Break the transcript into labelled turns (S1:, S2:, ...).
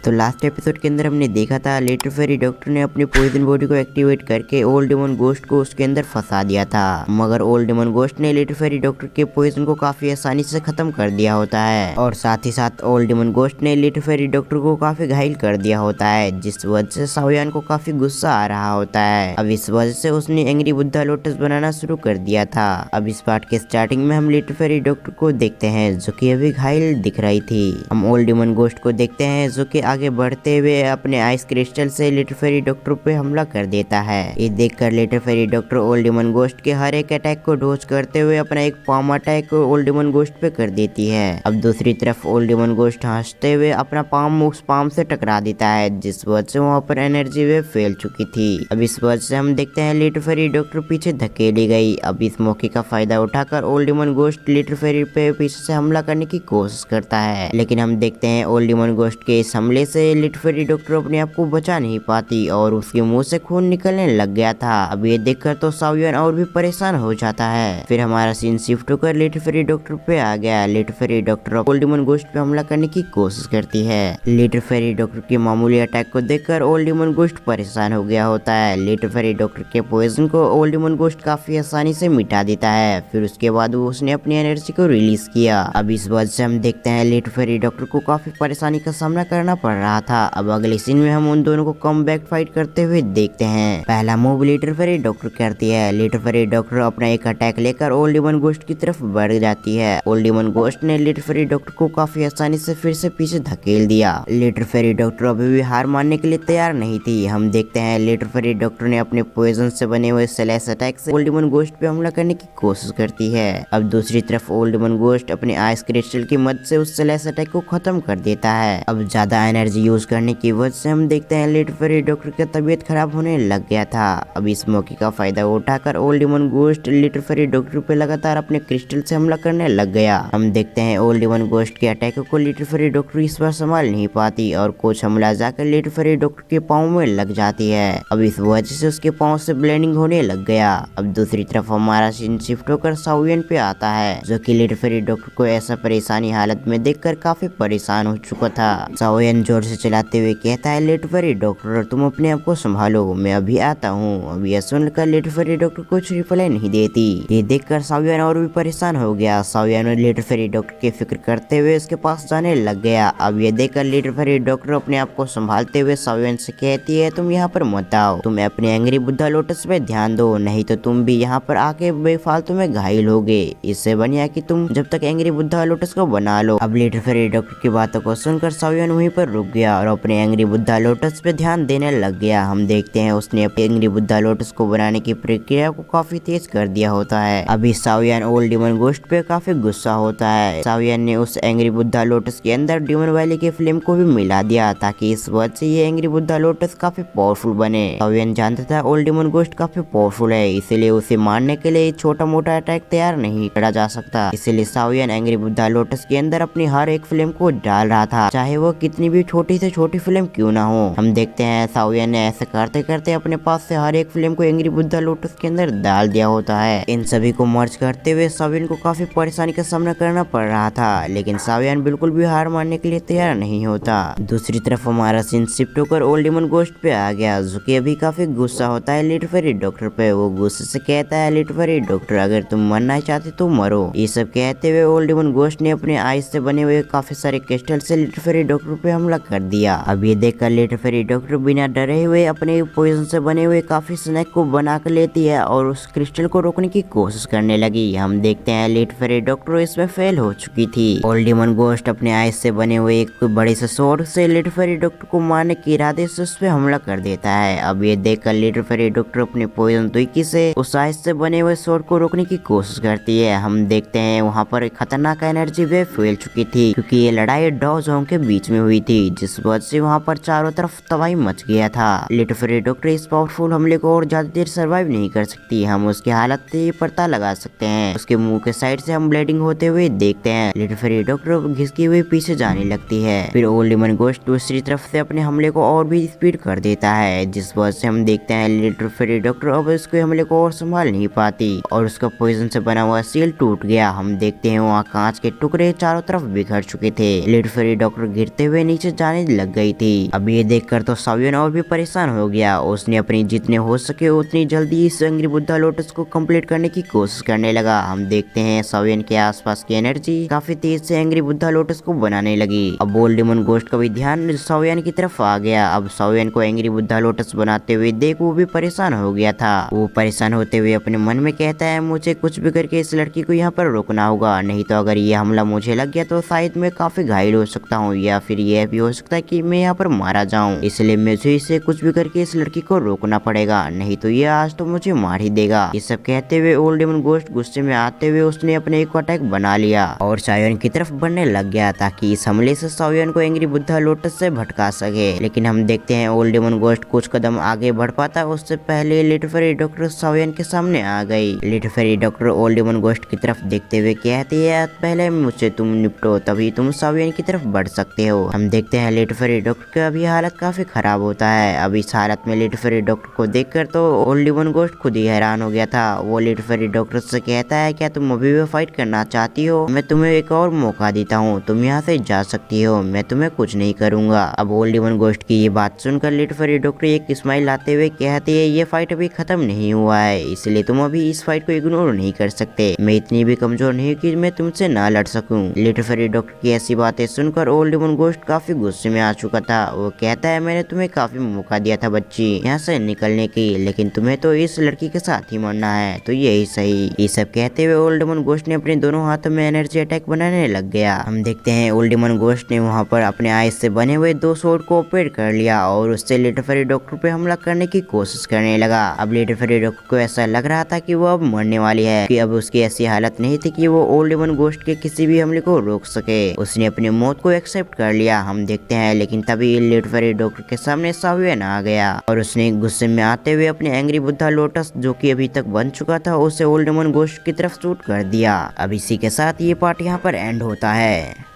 S1: तो last episode के अंदर हमने देखा था लिटिल फेरी डॉक्टर ने अपनी पॉइजन बॉडी को एक्टिवेट करके ओल्ड डेमन घोस्ट को उसके अंदर फंसा दिया था, मगर ओल्ड डेमन घोस्ट ने लिटिल फेरी डॉक्टर के पॉइजन को काफी आसानी से खत्म कर दिया होता है और साथ ही साथ ओल्ड डेमन घोस्ट ने लिटिल फेरी डॉक्टर को काफी घायल कर दिया होता है, जिस वजह से साओयान को काफी गुस्सा आ रहा होता है। अब इस वजह से उसने एंग्री बुद्धा लोटस बनाना शुरू कर दिया था। अब इस पार्ट के स्टार्टिंग में हम लिटिल फेरी डॉक्टर को देखते हैं जो कि अभी घायल दिख रही थी। हम ओल्ड डेमन घोस्ट को देखते हैं जो कि आगे बढ़ते हुए अपने आइस क्रिस्टल से लिटिल फेरी डॉक्टर पे हमला कर देता है। ये देखकर little fairy doctor old demon ghost के हर एक अटैक को डॉज करते हुए अपना एक palm attack old demon ghost पे कर देती है। अब दूसरी तरफ ओल्ड डेमन घोस्ट हंसते हुए अपना पाम उस पाम से टकरा देता है, जिस वजह से वहाँ पर एनर्जी वेव फैल चुकी थी। अब इस वजह से हम देखते हैं लिटिल फेरी डॉक्टर पीछे धकेली गई। अब इस मौके का फायदा उठाकर old demon ghost little fairy पे पीछे से हमला करने की कोशिश करता है, लेकिन हम देखते हैं ओल्ड डेमन घोस्ट के इस हमले से लिटिल फेरी डॉक्टर अपने आप को बचा नहीं पाती और उसके मुंह से खून निकलने लग गया था। अब ये देखकर तो साओयान और भी परेशान हो जाता है। फिर हमारा सीन शिफ्ट होकर लिटिल फेरी डॉक्टर पे आ गया। Little fairy doctor old demon ghost पे हमला करने की कोशिश करती है। लिटिल फेरी डॉक्टर की मामूली अटैक को देखकर ओल्ड डेमन घोस्ट परेशान हो गया होता है। लिटिल फेरी डॉक्टर के पॉइजन को ओल्ड डेमन घोस्ट काफी आसानी से मिटा देता है। फिर उसके बाद उसने अपनी एनर्जी को रिलीज किया। अब इस वजह से हम देखते हैं लिटिल फेरी डॉक्टर को काफी परेशानी का सामना करना पड़ रहा था। अब अगले सीन में हम उन दोनों को कम बैक फाइट करते हुए देखते हैं। पहला मूव लिटिल फेरी डॉक्टर करती है। लिटिल फेरी डॉक्टर अपना एक अटैक लेकर ओल्ड डेमन घोस्ट की तरफ बढ़ जाती है। ओल्ड डेमन घोस्ट ने लिटिल फेरी डॉक्टर को काफी आसानी से फिर से पीछे धकेल दिया। लिटिल फेरी डॉक्टर अभी भी हार मानने के लिए तैयार नहीं थी। हम देखते हैं लिटिल फेरी डॉक्टर ने अपने पॉइजन से बने हुए स्लैश अटैक से ओल्ड डेमन घोस्ट पे हमला करने की कोशिश करती है। अब दूसरी तरफ ओल्ड डेमन घोस्ट अपने आइस क्रिस्टल की मदद से उस स्लैश अटैक को खत्म कर देता है। अब ज्यादा एनर्जी यूज करने की वजह से हम देखते हैं लिटिल फेरी डॉक्टर की तबीयत खराब होने लग गया था। अब इस मौके का फायदा उठाकर old demon ghost little fairy doctor पे लगातार अपने क्रिस्टल से हमला करने लग गया। हम देखते हैं ओल्ड डेमन घोस्ट के अटैक को लिटिल फेरी डॉक्टर इस बार संभाल नहीं पाती और कुछ हमला जाकर लिटिल फेरी डॉक्टर के पाँव में लग जाती है। अब इस वजह से उसके पाँव से ब्लीडिंग होने लग गया। अब दूसरी तरफ हमारा सीन शिफ्ट होकर साओयान पे आता है, जो कि लिटिल फेरी डॉक्टर को ऐसा परेशानी हालत में देखकर काफी परेशान हो चुका था। साओयान जोर से चलाते हुए कहता है लिटिल फेरी डॉक्टर तुम अपने आप को संभालो, मैं अभी आता हूँ। अब यह सुनकर लिटिल फेरी डॉक्टर कुछ रिप्लाई नहीं देती। ये देखकर साओयान और भी परेशान हो गया। साओयान लिटिल फेरी डॉक्टर की फिक्र करते हुए उसके पास जाने लग गया। अब ये देखकर लिटिल फेरी डॉक्टर अपने आप को संभालते हुए साओयान से कहती है तुम यहाँ पर मत आओ, तुम अपने एंग्री बुद्धा लोटस पे ध्यान दो, नहीं तो तुम भी यहाँ पर आके बेफालतू में घायल होगे। इससे बढ़िया कि तुम जब तक एंग्री बुद्धा लोटस को बना लो। अब लिटिल फेरी डॉक्टर की बातों को सुनकर साओयान वहीं पर रुक गया और अपने एंग्री बुद्धा लोटस पे ध्यान देने लग गया। हम देखते हैं उसने अपने एंग्री बुद्धा लोटस को बनाने की प्रक्रिया को काफी तेज कर दिया होता है। अभी साओयान ओल्ड डेमन घोस्ट पे काफी गुस्सा होता है। साओयान ने उस एंग्री बुद्धा लोटस के अंदर डेमन वैली के फ्लेम को भी मिला दिया ताकि इस वजह से ये एंग्री बुद्धा लोटस काफी पावरफुल बने। साओयान जानता था ओल्ड डेमन घोस्ट काफी पावरफुल है, इसलिए उसे मारने के लिए छोटा मोटा अटैक तैयार नहीं करा जा सकता। इसलिए साओयान एंग्री बुद्धा लोटस के अंदर अपनी हर एक फ्लेम को डाल रहा था, चाहे वो कितनी भी छोटी से छोटी फ्लेम क्यों ना हो। हम देखते हैं साओयान ने ऐसे करते करते अपने पास से हर एक फ्लेम को एंग्री बुद्धा लोटस के अंदर डाल दिया होता है। इन सभी को मर्ज करते हुए साओयान को काफी परेशानी का सामना करना पड़ रहा था, लेकिन साओयान बिल्कुल भी हार मानने के लिए तैयार नहीं होता। दूसरी तरफ हमारा सीन शिफ्ट होकर ओल्ड डेमन घोस्ट पे आ गया, जो कि अभी काफी गुस्सा होता है लिटिल फेरी डॉक्टर पे। वो गुस्से से कहता है लिटिल फेरी डॉक्टर अगर तुम मरना चाहते तो मरो। ये सब कहते हुए ओल्ड डेमन घोस्ट ने अपने आइस से बने हुए काफी सारे क्रिस्टल से लिटिल फेरी डॉक्टर पे हमला कर दिया। अब ये देखकर लिटिल फेरी डॉक्टर बिना डरे हुए अपने पॉइजन से बने हुए काफी स्नैक को बना कर लेती है और उस क्रिस्टल को रोकने की कोशिश करने लगी। हम देखते हैं लिटिल फेरी डॉक्टर इसमें फेल हो चुकी थी। ओल्ड डेमन घोस्ट अपने आइस से बने हुए एक बड़े से स्वॉर्ड से लिटिल फेरी डॉक्टर को मारने के इरादे से उस पे हमला कर देता है। अब ये देखकर लिटिल फेरी डॉक्टर अपने पॉइजन तुर्की से उस आइस से बने हुए स्वॉर्ड को रोकने की कोशिश करती है। हम देखते हैं वहाँ पर एक खतरनाक एनर्जी वेव फैल चुकी थी, क्योंकि ये लड़ाई डॉ जोंग के बीच में हुई थी, जिस वजह से वहाँ पर चारों तरफ तबाही मच गया था। लिटिल फेरी डॉक्टर इस पावरफुल हमले को और ज्यादा देर सर्वाइव नहीं कर सकती। हम उसकी हालत से पता लगा सकते हैं। उसके मुंह के साइड से हम ब्लीडिंग होते हुए देखते हैं। लिटिल फेरी डॉक्टर घिसकी हुई पीछे जाने लगती है। फिर ओल्ड डेमन घोस्ट दूसरी तरफ से अपने हमले को और भी स्पीड कर देता है, जिस वजह से हम देखते हैं लिटिल फेरी डॉक्टर अब उसके हमले को और संभाल नहीं पाती और उसका पॉइजन से बना हुआ सील टूट गया। हम देखते हैं वहाँ कांच के टुकड़े चारों तरफ बिखर चुके थे। लिटिल फेरी डॉक्टर गिरते हुए नीचे जाने लग गई थी। अब ये देखकर तो सावियन और भी परेशान हो गया। उसने अपनी जितने हो सके उतनी जल्दी इस एंग्री बुद्धा लोटस को कंप्लीट करने की कोशिश करने लगा। हम देखते हैं सावियन के आसपास की एनर्जी काफी तेज से एंग्री बुद्धा लोटस को बनाने लगी। अब ओल्ड डेमन गोस्ट का भी ध्यान सावियन की तरफ आ गया। अब सावियन को एंग्री बुद्धा लोटस बनाते हुए देख वो भी परेशान हो गया था। वो परेशान होते हुए अपने मन में कहता है मुझे कुछ भी करके इस लड़की को यहाँ पर रोकना होगा, नहीं तो अगर ये हमला मुझे लग गया तो शायद मैं काफी घायल हो सकता हूँ या फिर यह भी हो सकता है कि मैं यहाँ पर मारा जाऊँ। इसलिए मुझे इसे कुछ भी करके इस लड़की को रोकना पड़ेगा, नहीं तो ये आज तो मुझे मार ही देगा। ये सब कहते हुए ओल्ड डेमन गोस्ट गुस्से में आते हुए उसने अपने एक अटैक बना लिया और सावियन की तरफ बढ़ने लग गया ताकि इस हमले से सावियन को एंग्री बुद्धा लोटस से भटका सके। लेकिन हम देखते हैं ओल्ड डेमन गोस्ट कुछ कदम आगे बढ़ पाता उससे पहले लिटिल फेरी डॉक्टर सावियन के सामने आ गई। Little fairy doctor old daemon ghost की तरफ देखते हुए कहती है पहले मुझसे तुम निपटो तभी तुम सावियन की तरफ बढ़ सकते हो। हम देखते हैं लिटिल फेरी डॉक्टर का भी हालत काफी खराब होता है। अब इस हालत में लिटिल फेरी डॉक्टर को देखकर तो ओल्ड डेमन गोस्ट खुद ही हैरान हो गया था। वो लिटिल फेरी डॉक्टर से कहता है क्या तुम अभी भी फाइट करना चाहती हो? मैं तुम्हें एक और मौका देता हूँ, तुम यहाँ से जा सकती हो, मैं तुम्हें कुछ नहीं करूंगा। अब ओल्ड डेमन गोस्ट की ये बात सुनकर लिटिल फेरी डॉक्टर एक स्माइल लाते हुए कहती है ये फाइट अभी खत्म नहीं हुआ है, इसलिए तुम अभी इस फाइट को इग्नोर नहीं कर सकते। मैं इतनी भी कमजोर नहीं कि मैं तुमसे ना लड़ सकूं। लिटिल फेरी डॉक्टर की ऐसी बातें सुनकर ओल्ड डेमन गोस्ट काफी गुस्से में आ चुका था। वो कहता है मैंने तुम्हें काफी मौका दिया था बच्ची यहाँ से निकलने की, लेकिन तुम्हें तो इस लड़की के साथ ही मरना है, तो यही सही। ये सब कहते हुए ओल्ड डेमन गोस्ट ने अपने दोनों हाथों में एनर्जी अटैक बनाने लग गया। हम देखते हैं ओल्ड डेमन गोस्ट ने वहाँ पर अपने आइस से बने हुए 2 स्वॉर्ड को ऑपरेट कर लिया और उससे लिटिल फेरी डॉक्टर पे हमला करने की कोशिश करने लगा। अब लिटिल फेरी डॉक्टर को ऐसा लग रहा था कि वो अब मरने वाली है, कि अब उसकी ऐसी हालत नहीं थी कि वो ओल्ड डेमन गोस्ट के किसी भी हमले को रोक सके। उसने अपनी मौत को एक्सेप्ट कर लिया। हम देखते हैं लेकिन तभी लिटिल फेरी डॉक्टर के सामने सावियन आ गया और उसने गुस्से में आते हुए अपने एंग्री बुद्धा लोटस जो कि अभी तक बन चुका था उसे ओल्ड डेमन गोस्ट की तरफ शूट कर दिया। अब इसी के साथ ये पार्ट यहाँ पर एंड होता है।